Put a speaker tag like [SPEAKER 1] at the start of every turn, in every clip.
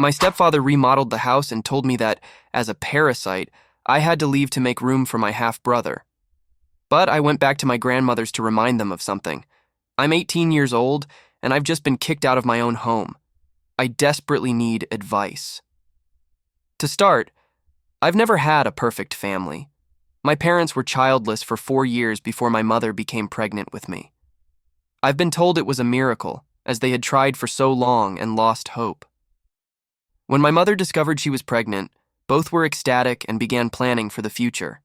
[SPEAKER 1] My stepfather remodeled the house and told me that, as a parasite, I had to leave to make room for my half-brother. But I went back to my grandmother's to remind them of something. I'm 18 years old, and I've just been kicked out of my own home. I desperately need advice. To start, I've never had a perfect family. My parents were childless for 4 years before my mother became pregnant with me. I've been told it was a miracle, as they had tried for so long and lost hope. When my mother discovered she was pregnant, both were ecstatic and began planning for the future.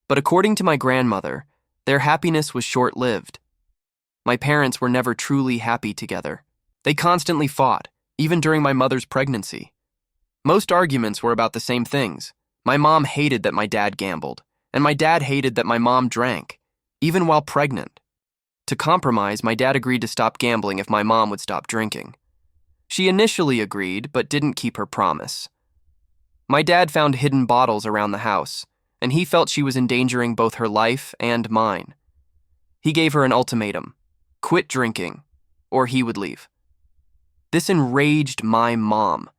[SPEAKER 1] But according to my grandmother, their happiness was short-lived. My parents were never truly happy together. They constantly fought, even during my mother's pregnancy. Most arguments were about the same things. My mom hated that my dad gambled, and my dad hated that my mom drank, even while pregnant. To compromise, my dad agreed to stop gambling if my mom would stop drinking. She initially agreed, but didn't keep her promise. My dad found hidden bottles around the house, and he felt she was endangering both her life and mine. He gave her an ultimatum: quit drinking, or he would leave. This enraged my mom.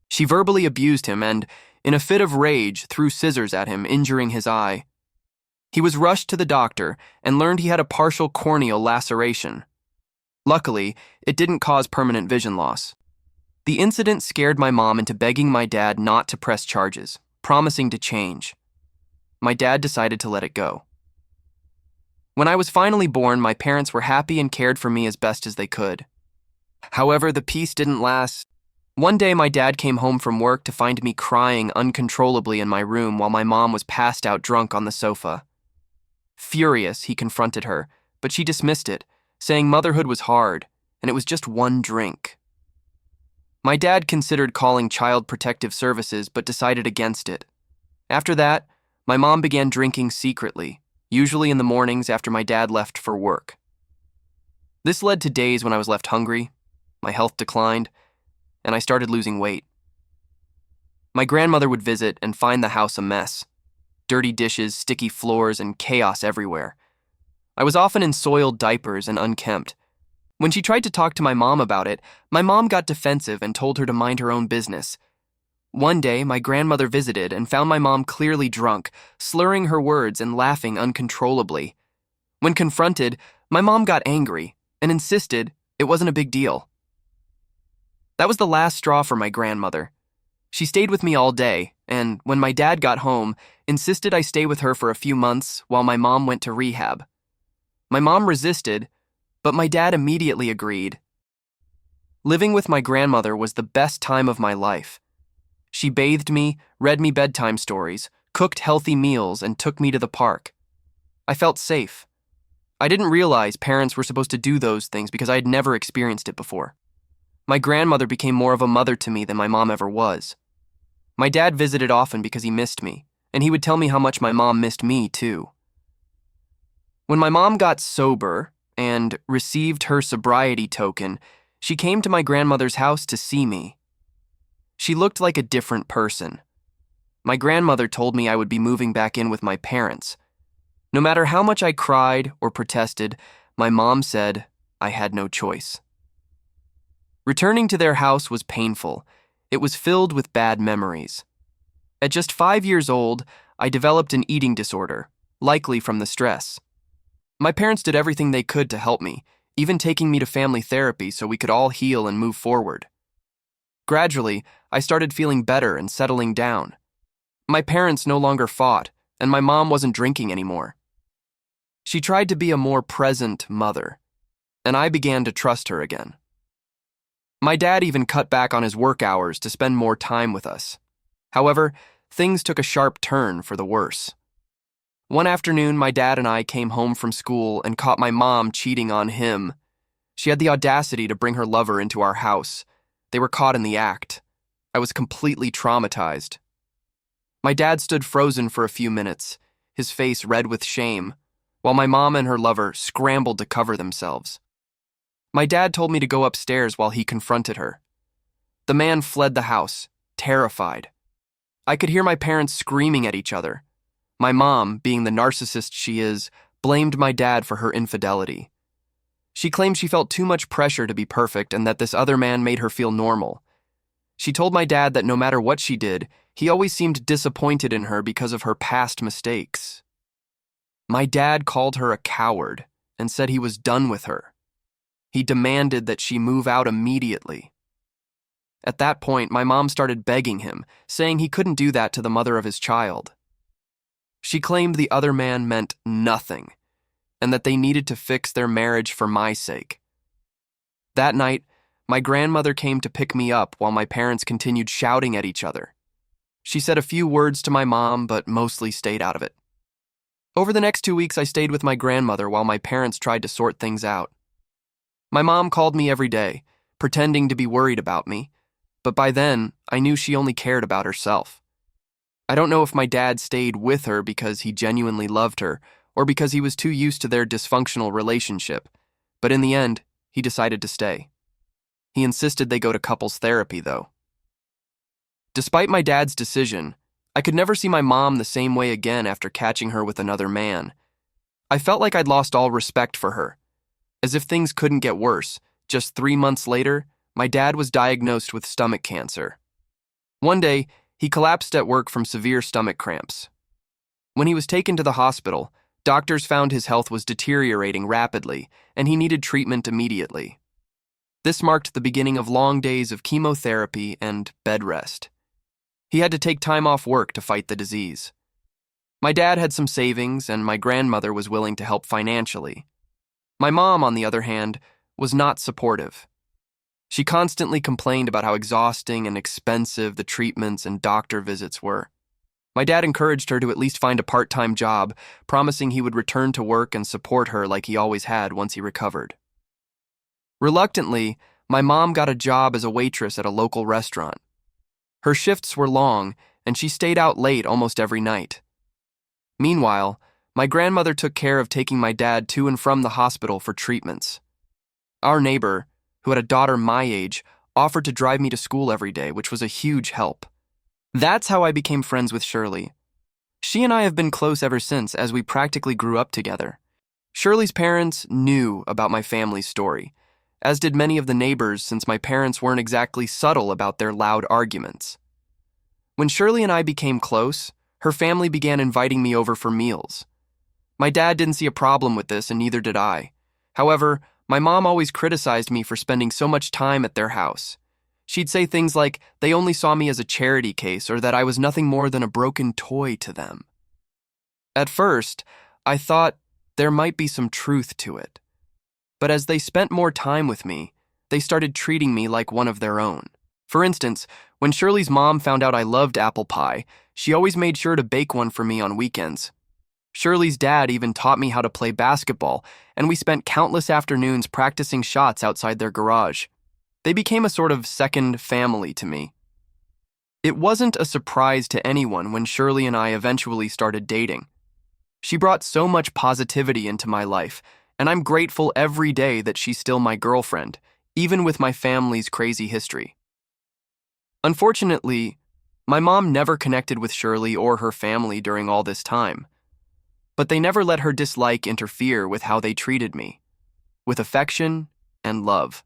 [SPEAKER 1] She verbally abused him and, in a fit of rage, threw scissors at him, injuring his eye. He was rushed to the doctor and learned he had a partial corneal laceration. Luckily, it didn't cause permanent vision loss. The incident scared my mom into begging my dad not to press charges, promising to change. My dad decided to let it go. When I was finally born, my parents were happy and cared for me as best as they could. However, the peace didn't last. One day, my dad came home from work to find me crying uncontrollably in my room while my mom was passed out drunk on the sofa. Furious, he confronted her, but she dismissed it, saying motherhood was hard, and it was just one drink. My dad considered calling Child Protective Services, but decided against it. After that, my mom began drinking secretly, usually in the mornings after my dad left for work. This led to days when I was left hungry, my health declined, and I started losing weight. My grandmother would visit and find the house a mess. Dirty dishes, sticky floors, and chaos everywhere. I was often in soiled diapers and unkempt. When she tried to talk to my mom about it, my mom got defensive and told her to mind her own business. One day, my grandmother visited and found my mom clearly drunk, slurring her words and laughing uncontrollably. When confronted, my mom got angry and insisted it wasn't a big deal. That was the last straw for my grandmother. She stayed with me all day, and when my dad got home, insisted I stay with her for a few months while my mom went to rehab. My mom resisted, but my dad immediately agreed. Living with my grandmother was the best time of my life. She bathed me, read me bedtime stories, cooked healthy meals, and took me to the park. I felt safe. I didn't realize parents were supposed to do those things because I had never experienced it before. My grandmother became more of a mother to me than my mom ever was. My dad visited often because he missed me, and he would tell me how much my mom missed me, too. When my mom got sober and received her sobriety token, she came to my grandmother's house to see me. She looked like a different person. My grandmother told me I would be moving back in with my parents. No matter how much I cried or protested, my mom said I had no choice. Returning to their house was painful. It was filled with bad memories. At just 5 years old, I developed an eating disorder, likely from the stress. My parents did everything they could to help me, even taking me to family therapy so we could all heal and move forward. Gradually, I started feeling better and settling down. My parents no longer fought, and my mom wasn't drinking anymore. She tried to be a more present mother, and I began to trust her again. My dad even cut back on his work hours to spend more time with us. However, things took a sharp turn for the worse. One afternoon, my dad and I came home from school and caught my mom cheating on him. She had the audacity to bring her lover into our house. They were caught in the act. I was completely traumatized. My dad stood frozen for a few minutes, his face red with shame, while my mom and her lover scrambled to cover themselves. My dad told me to go upstairs while he confronted her. The man fled the house, terrified. I could hear my parents screaming at each other. My mom, being the narcissist she is, blamed my dad for her infidelity. She claimed she felt too much pressure to be perfect and that this other man made her feel normal. She told my dad that no matter what she did, he always seemed disappointed in her because of her past mistakes. My dad called her a coward and said he was done with her. He demanded that she move out immediately. At that point, my mom started begging him, saying he couldn't do that to the mother of his child. She claimed the other man meant nothing, and that they needed to fix their marriage for my sake. That night, my grandmother came to pick me up while my parents continued shouting at each other. She said a few words to my mom, but mostly stayed out of it. Over the next 2 weeks, I stayed with my grandmother while my parents tried to sort things out. My mom called me every day, pretending to be worried about me, but by then, I knew she only cared about herself. I don't know if my dad stayed with her because he genuinely loved her, or because he was too used to their dysfunctional relationship, but in the end, he decided to stay. He insisted they go to couples therapy, though. Despite my dad's decision, I could never see my mom the same way again after catching her with another man. I felt like I'd lost all respect for her. As if things couldn't get worse, just 3 months later, my dad was diagnosed with stomach cancer. One day, he collapsed at work from severe stomach cramps. When he was taken to the hospital, doctors found his health was deteriorating rapidly, and he needed treatment immediately. This marked the beginning of long days of chemotherapy and bed rest. He had to take time off work to fight the disease. My dad had some savings, and my grandmother was willing to help financially. My mom, on the other hand, was not supportive. She constantly complained about how exhausting and expensive the treatments and doctor visits were. My dad encouraged her to at least find a part-time job, promising he would return to work and support her like he always had once he recovered. Reluctantly, my mom got a job as a waitress at a local restaurant. Her shifts were long, and she stayed out late almost every night. Meanwhile, my grandmother took care of taking my dad to and from the hospital for treatments. Our neighbor, who had a daughter my age, offered to drive me to school every day, which was a huge help. That's how I became friends with Shirley. She and I have been close ever since, as we practically grew up together. Shirley's parents knew about my family's story, as did many of the neighbors, since my parents weren't exactly subtle about their loud arguments. When Shirley and I became close, her family began inviting me over for meals. My dad didn't see a problem with this, and neither did I. However, my mom always criticized me for spending so much time at their house. She'd say things like they only saw me as a charity case, or that I was nothing more than a broken toy to them. At first, I thought there might be some truth to it. But as they spent more time with me, they started treating me like one of their own. For instance, when Shirley's mom found out I loved apple pie, she always made sure to bake one for me on weekends. Shirley's dad even taught me how to play basketball, and we spent countless afternoons practicing shots outside their garage. They became a sort of second family to me. It wasn't a surprise to anyone when Shirley and I eventually started dating. She brought so much positivity into my life, and I'm grateful every day that she's still my girlfriend, even with my family's crazy history. Unfortunately, my mom never connected with Shirley or her family during all this time. But they never let her dislike interfere with how they treated me, with affection and love.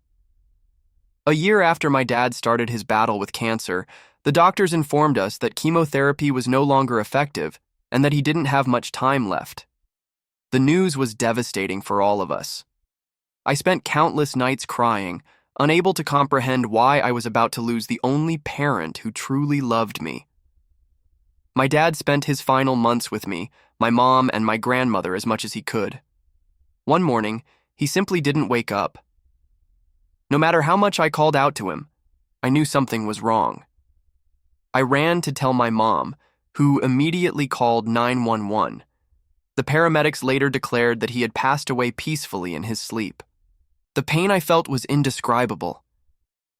[SPEAKER 1] A year after my dad started his battle with cancer, the doctors informed us that chemotherapy was no longer effective and that he didn't have much time left. The news was devastating for all of us. I spent countless nights crying, unable to comprehend why I was about to lose the only parent who truly loved me. My dad spent his final months with me, my mom, and my grandmother as much as he could. One morning, he simply didn't wake up. No matter how much I called out to him, I knew something was wrong. I ran to tell my mom, who immediately called 911. The paramedics later declared that he had passed away peacefully in his sleep. The pain I felt was indescribable.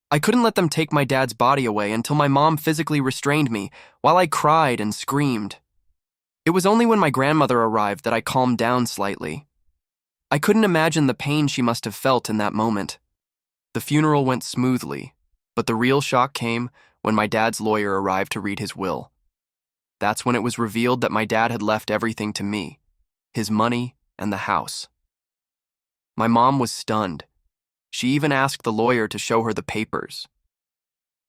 [SPEAKER 1] I couldn't let them take my dad's body away until my mom physically restrained me while I cried and screamed. It was only when my grandmother arrived that I calmed down slightly. I couldn't imagine the pain she must have felt in that moment. The funeral went smoothly, but the real shock came when my dad's lawyer arrived to read his will. That's when it was revealed that my dad had left everything to me, his money and the house. My mom was stunned. She even asked the lawyer to show her the papers.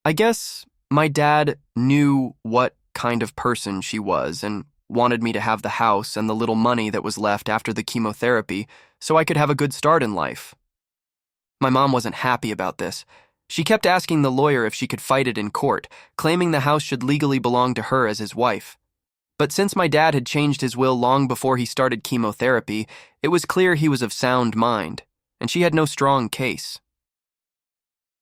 [SPEAKER 1] I guess my dad knew what kind of person she was and wanted me to have the house and the little money that was left after the chemotherapy so I could have a good start in life. My mom wasn't happy about this. She kept asking the lawyer if she could fight it in court, claiming the house should legally belong to her as his wife. But since my dad had changed his will long before he started chemotherapy, it was clear he was of sound mind, and she had no strong case.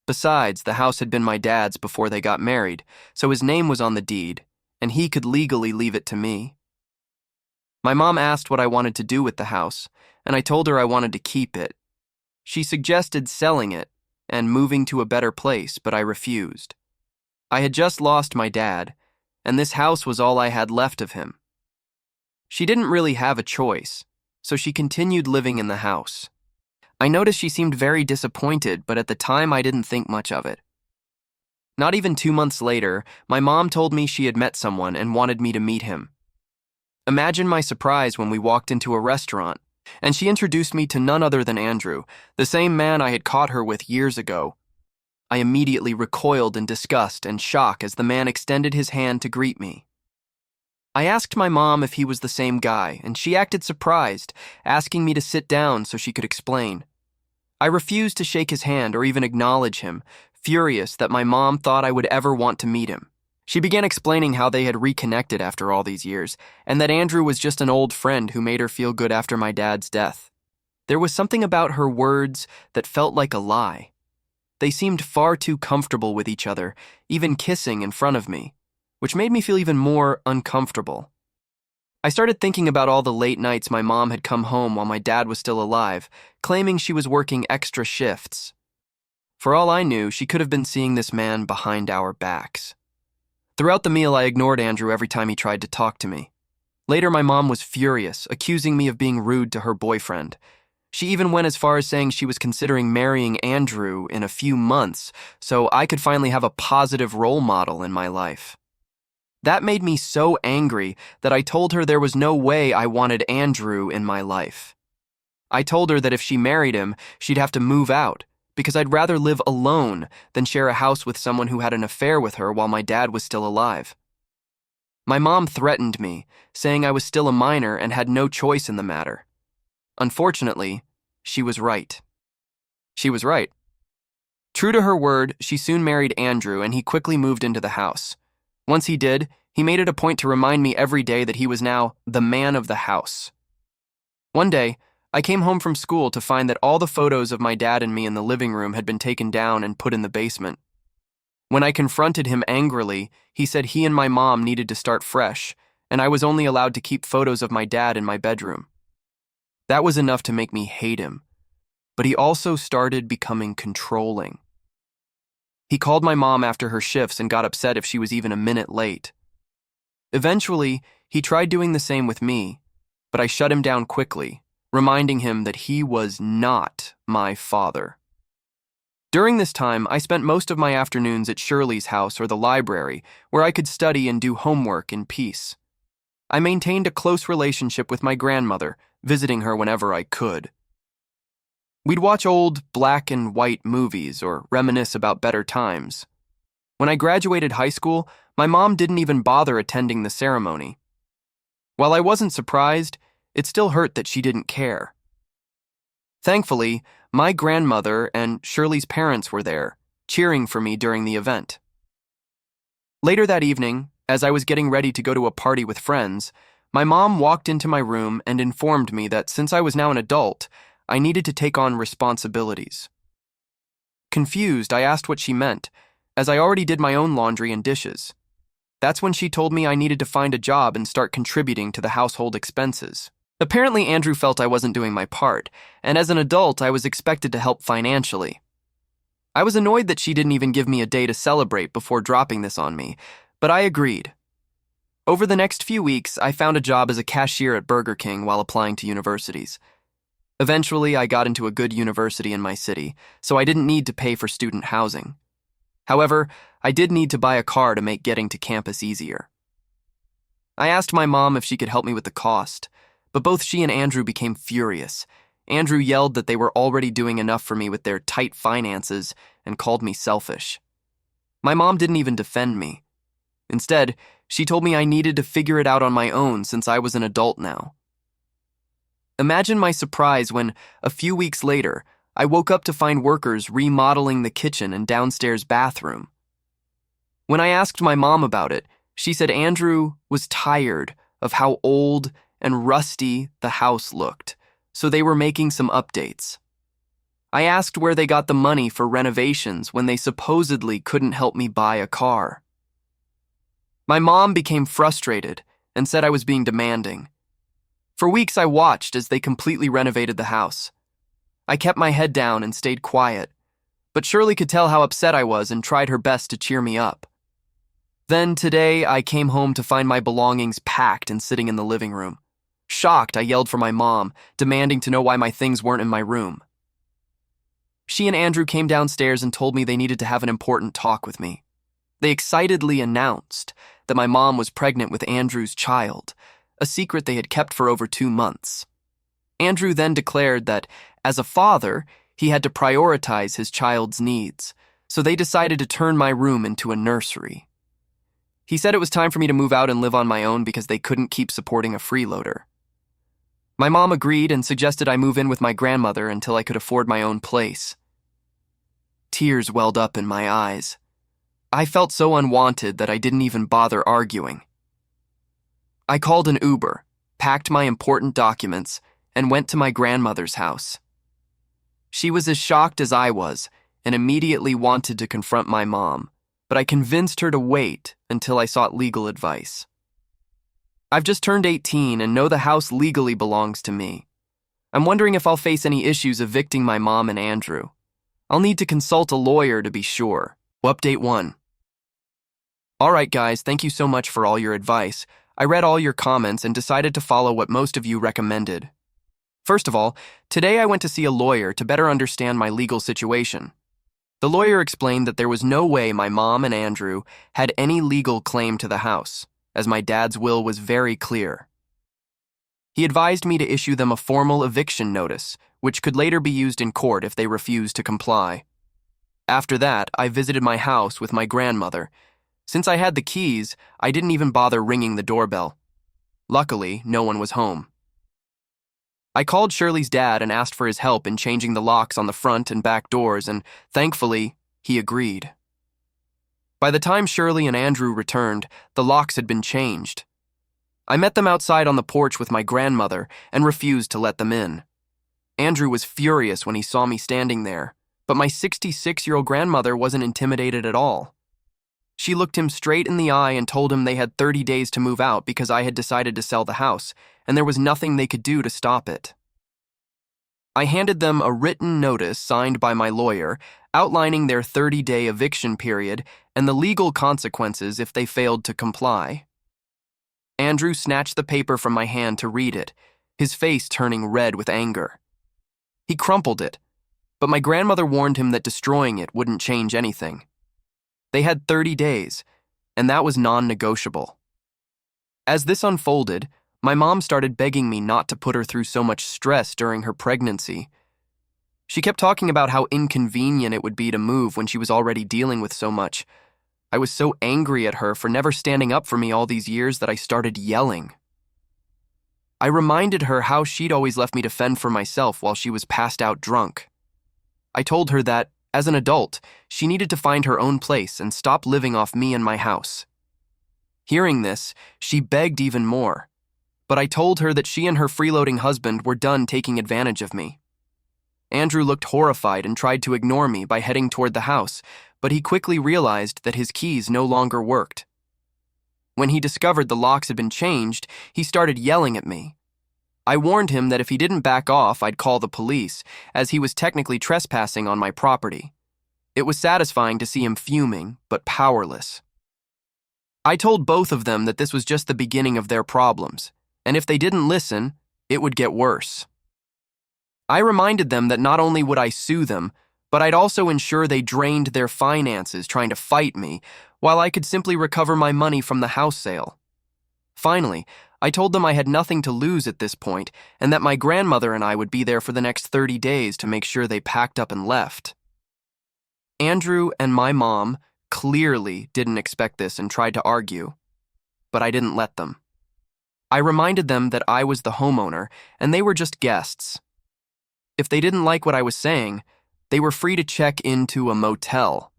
[SPEAKER 1] Besides, the house had been my dad's before they got married, so his name was on the deed, and he could legally leave it to me. My mom asked what I wanted to do with the house, and I told her I wanted to keep it. She suggested selling it and moving to a better place, but I refused. I had just lost my dad, and this house was all I had left of him. She didn't really have a choice, so she continued living in the house. I noticed she seemed very disappointed, but at the time I didn't think much of it. Not even 2 months later, my mom told me she had met someone and wanted me to meet him. Imagine my surprise when we walked into a restaurant, and she introduced me to none other than Andrew, the same man I had caught her with years ago. I immediately recoiled in disgust and shock as the man extended his hand to greet me. I asked my mom if he was the same guy, and she acted surprised, asking me to sit down so she could explain. I refused to shake his hand or even acknowledge him, furious that my mom thought I would ever want to meet him. She began explaining how they had reconnected after all these years, and that Andrew was just an old friend who made her feel good after my dad's death. There was something about her words that felt like a lie. They seemed far too comfortable with each other, even kissing in front of me, which made me feel even more uncomfortable. I started thinking about all the late nights my mom had come home while my dad was still alive, claiming she was working extra shifts. For all I knew, she could have been seeing this man behind our backs. Throughout the meal, I ignored Andrew every time he tried to talk to me. Later, my mom was furious, accusing me of being rude to her boyfriend. She even went as far as saying she was considering marrying Andrew in a few months so I could finally have a positive role model in my life. That made me so angry that I told her there was no way I wanted Andrew in my life. I told her that if she married him, she'd have to move out, because I'd rather live alone than share a house with someone who had an affair with her while my dad was still alive. My mom threatened me, saying I was still a minor and had no choice in the matter. Unfortunately, she was right. She was right. True to her word, she soon married Andrew and he quickly moved into the house. Once he did, he made it a point to remind me every day that he was now the man of the house. One day, I came home from school to find that all the photos of my dad and me in the living room had been taken down and put in the basement. When I confronted him angrily, he said he and my mom needed to start fresh, and I was only allowed to keep photos of my dad in my bedroom. That was enough to make me hate him, but he also started becoming controlling. He called my mom after her shifts and got upset if she was even a minute late. Eventually, he tried doing the same with me, but I shut him down quickly, reminding him that he was not my father. During this time, I spent most of my afternoons at Shirley's house or the library, where I could study and do homework in peace. I maintained a close relationship with my grandmother, visiting her whenever I could. We'd watch old black and white movies or reminisce about better times. When I graduated high school, my mom didn't even bother attending the ceremony. While I wasn't surprised, it still hurt that she didn't care. Thankfully, my grandmother and Shirley's parents were there, cheering for me during the event. Later that evening, as I was getting ready to go to a party with friends, my mom walked into my room and informed me that since I was now an adult, I needed to take on responsibilities. Confused, I asked what she meant, as I already did my own laundry and dishes. That's when she told me I needed to find a job and start contributing to the household expenses. Apparently, Andrew felt I wasn't doing my part, and as an adult, I was expected to help financially. I was annoyed that she didn't even give me a day to celebrate before dropping this on me, but I agreed. Over the next few weeks, I found a job as a cashier at Burger King while applying to universities. Eventually, I got into a good university in my city, so I didn't need to pay for student housing. However, I did need to buy a car to make getting to campus easier. I asked my mom if she could help me with the cost, but both she and Andrew became furious. Andrew yelled that they were already doing enough for me with their tight finances and called me selfish. My mom didn't even defend me. Instead, she told me I needed to figure it out on my own since I was an adult now. Imagine my surprise when, a few weeks later, I woke up to find workers remodeling the kitchen and downstairs bathroom. When I asked my mom about it, she said Andrew was tired of how old and rusty the house looked, so they were making some updates. I asked where they got the money for renovations when they supposedly couldn't help me buy a car. My mom became frustrated and said I was being demanding. For weeks I watched as they completely renovated the house. I kept my head down and stayed quiet, but Shirley could tell how upset I was and tried her best to cheer me up. Then today I came home to find my belongings packed and sitting in the living room. Shocked, I yelled for my mom, demanding to know why my things weren't in my room. She and Andrew came downstairs and told me they needed to have an important talk with me. They excitedly announced that my mom was pregnant with Andrew's child, a secret they had kept for over 2 months. Andrew then declared that, as a father, he had to prioritize his child's needs, so they decided to turn my room into a nursery. He said it was time for me to move out and live on my own because they couldn't keep supporting a freeloader. My mom agreed and suggested I move in with my grandmother until I could afford my own place. Tears welled up in my eyes. I felt so unwanted that I didn't even bother arguing. I called an Uber, packed my important documents, and went to my grandmother's house. She was as shocked as I was and immediately wanted to confront my mom, but I convinced her to wait until I sought legal advice. I've just turned 18 and know the house legally belongs to me. I'm wondering if I'll face any issues evicting my mom and Andrew. I'll need to consult a lawyer to be sure. Update 1. Alright guys, thank you so much for all your advice. I read all your comments and decided to follow what most of you recommended. First of all, today I went to see a lawyer to better understand my legal situation. The lawyer explained that there was no way my mom and Andrew had any legal claim to the house, as my dad's will was very clear. He advised me to issue them a formal eviction notice, which could later be used in court if they refused to comply. After that, I visited my house with my grandmother. Since I had the keys, I didn't even bother ringing the doorbell. Luckily, no one was home. I called Shirley's dad and asked for his help in changing the locks on the front and back doors, and thankfully, he agreed. By the time Shirley and Andrew returned, the locks had been changed. I met them outside on the porch with my grandmother and refused to let them in. Andrew was furious when he saw me standing there, but my 66-year-old grandmother wasn't intimidated at all. She looked him straight in the eye and told him they had 30 days to move out because I had decided to sell the house, and there was nothing they could do to stop it. I handed them a written notice signed by my lawyer outlining their 30-day eviction period and the legal consequences if they failed to comply. Andrew snatched the paper from my hand to read it, his face turning red with anger. He crumpled it, but my grandmother warned him that destroying it wouldn't change anything. They had 30 days, and that was non-negotiable. As this unfolded, my mom started begging me not to put her through so much stress during her pregnancy. She kept talking about how inconvenient it would be to move when she was already dealing with so much. I was so angry at her for never standing up for me all these years that I started yelling. I reminded her how she'd always left me to fend for myself while she was passed out drunk. I told her that, as an adult, she needed to find her own place and stop living off me and my house. Hearing this, she begged even more, but I told her that she and her freeloading husband were done taking advantage of me. Andrew looked horrified and tried to ignore me by heading toward the house, but he quickly realized that his keys no longer worked. When he discovered the locks had been changed, he started yelling at me. I warned him that if he didn't back off, I'd call the police, as he was technically trespassing on my property. It was satisfying to see him fuming, but powerless. I told both of them that this was just the beginning of their problems, and if they didn't listen, it would get worse. I reminded them that not only would I sue them, but I'd also ensure they drained their finances trying to fight me, while I could simply recover my money from the house sale. Finally, I told them I had nothing to lose at this point, and that my grandmother and I would be there for the next 30 days to make sure they packed up and left. Andrew and my mom clearly didn't expect this and tried to argue, but I didn't let them. I reminded them that I was the homeowner and they were just guests. If they didn't like what I was saying, they were free to check into a motel.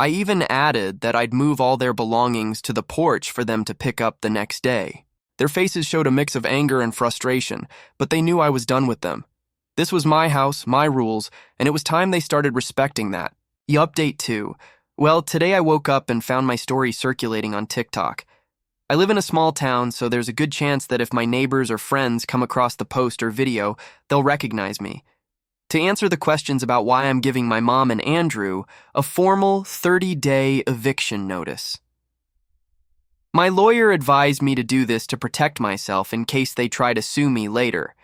[SPEAKER 1] I even added that I'd move all their belongings to the porch for them to pick up the next day. Their faces showed a mix of anger and frustration, but they knew I was done with them. This was my house, my rules, and it was time they started respecting that. Update 2. Well, today I woke up and found my story circulating on TikTok. I live in a small town, so there's a good chance that if my neighbors or friends come across the post or video, they'll recognize me. To answer the questions about why I'm giving my mom and Andrew a formal 30-day eviction notice. My lawyer advised me to do this to protect myself in case they try to sue me later.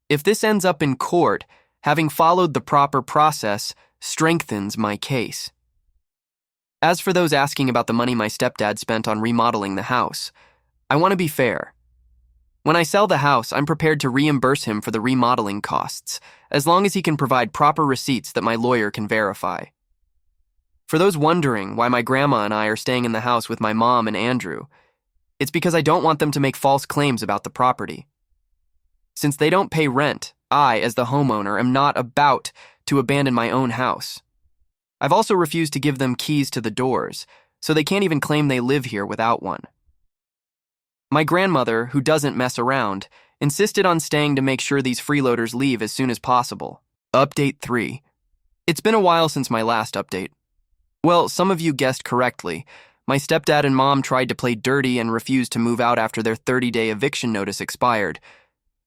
[SPEAKER 1] If this ends up in court, having followed the proper process strengthens my case. As for those asking about the money my stepdad spent on remodeling the house, I want to be fair. When I sell the house, I'm prepared to reimburse him for the remodeling costs, as long as he can provide proper receipts that my lawyer can verify. For those wondering why my grandma and I are staying in the house with my mom and Andrew, it's because I don't want them to make false claims about the property. Since they don't pay rent, I, as the homeowner, am not about to abandon my own house. I've also refused to give them keys to the doors, so they can't even claim they live here without one. My grandmother, who doesn't mess around, insisted on staying to make sure these freeloaders leave as soon as possible. Update 3. It's been a while since my last update. Well, some of you guessed correctly. My stepdad and mom tried to play dirty and refused to move out after their 30-day eviction notice expired.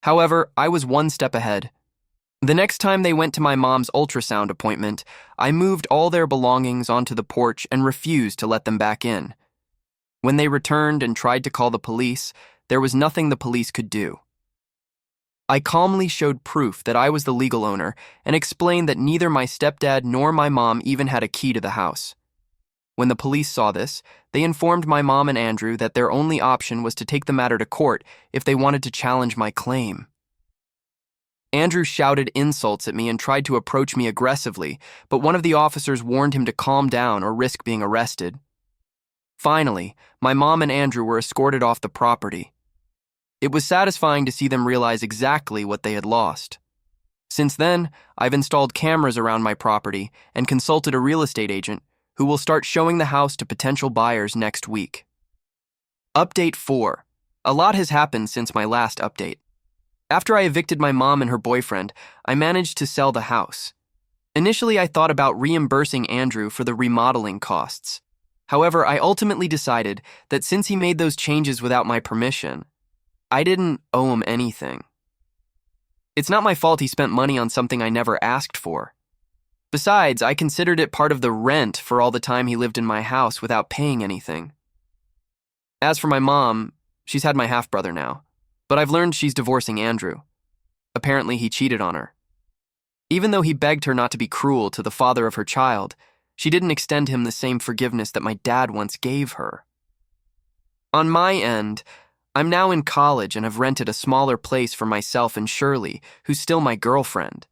[SPEAKER 1] However, I was one step ahead. The next time they went to my mom's ultrasound appointment, I moved all their belongings onto the porch and refused to let them back in. When they returned and tried to call the police, there was nothing the police could do. I calmly showed proof that I was the legal owner and explained that neither my stepdad nor my mom even had a key to the house. When the police saw this, they informed my mom and Andrew that their only option was to take the matter to court if they wanted to challenge my claim. Andrew shouted insults at me and tried to approach me aggressively, but one of the officers warned him to calm down or risk being arrested. Finally, my mom and Andrew were escorted off the property. It was satisfying to see them realize exactly what they had lost. Since then, I've installed cameras around my property and consulted a real estate agent who will start showing the house to potential buyers next week. Update 4. A lot has happened since my last update. After I evicted my mom and her boyfriend, I managed to sell the house. Initially, I thought about reimbursing Andrew for the remodeling costs. However, I ultimately decided that since he made those changes without my permission, I didn't owe him anything. It's not my fault he spent money on something I never asked for. Besides, I considered it part of the rent for all the time he lived in my house without paying anything. As for my mom, she's had my half-brother now, but I've learned she's divorcing Andrew. Apparently, he cheated on her. Even though he begged her not to be cruel to the father of her child, she didn't extend him the same forgiveness that my dad once gave her. On my end, I'm now in college and have rented a smaller place for myself and Shirley, who's still my girlfriend.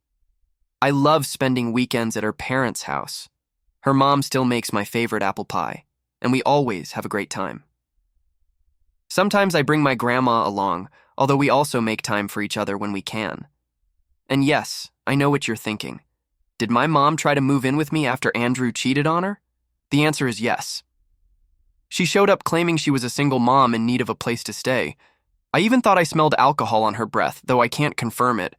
[SPEAKER 1] I love spending weekends at her parents' house. Her mom still makes my favorite apple pie, and we always have a great time. Sometimes I bring my grandma along, although we also make time for each other when we can. And yes, I know what you're thinking. Did my mom try to move in with me after Andrew cheated on her? The answer is yes. She showed up claiming she was a single mom in need of a place to stay. I even thought I smelled alcohol on her breath, though I can't confirm it.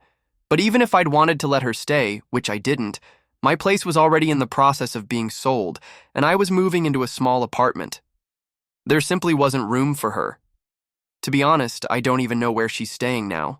[SPEAKER 1] But even if I'd wanted to let her stay, which I didn't, my place was already in the process of being sold, and I was moving into a small apartment. There simply wasn't room for her. To be honest, I don't even know where she's staying now.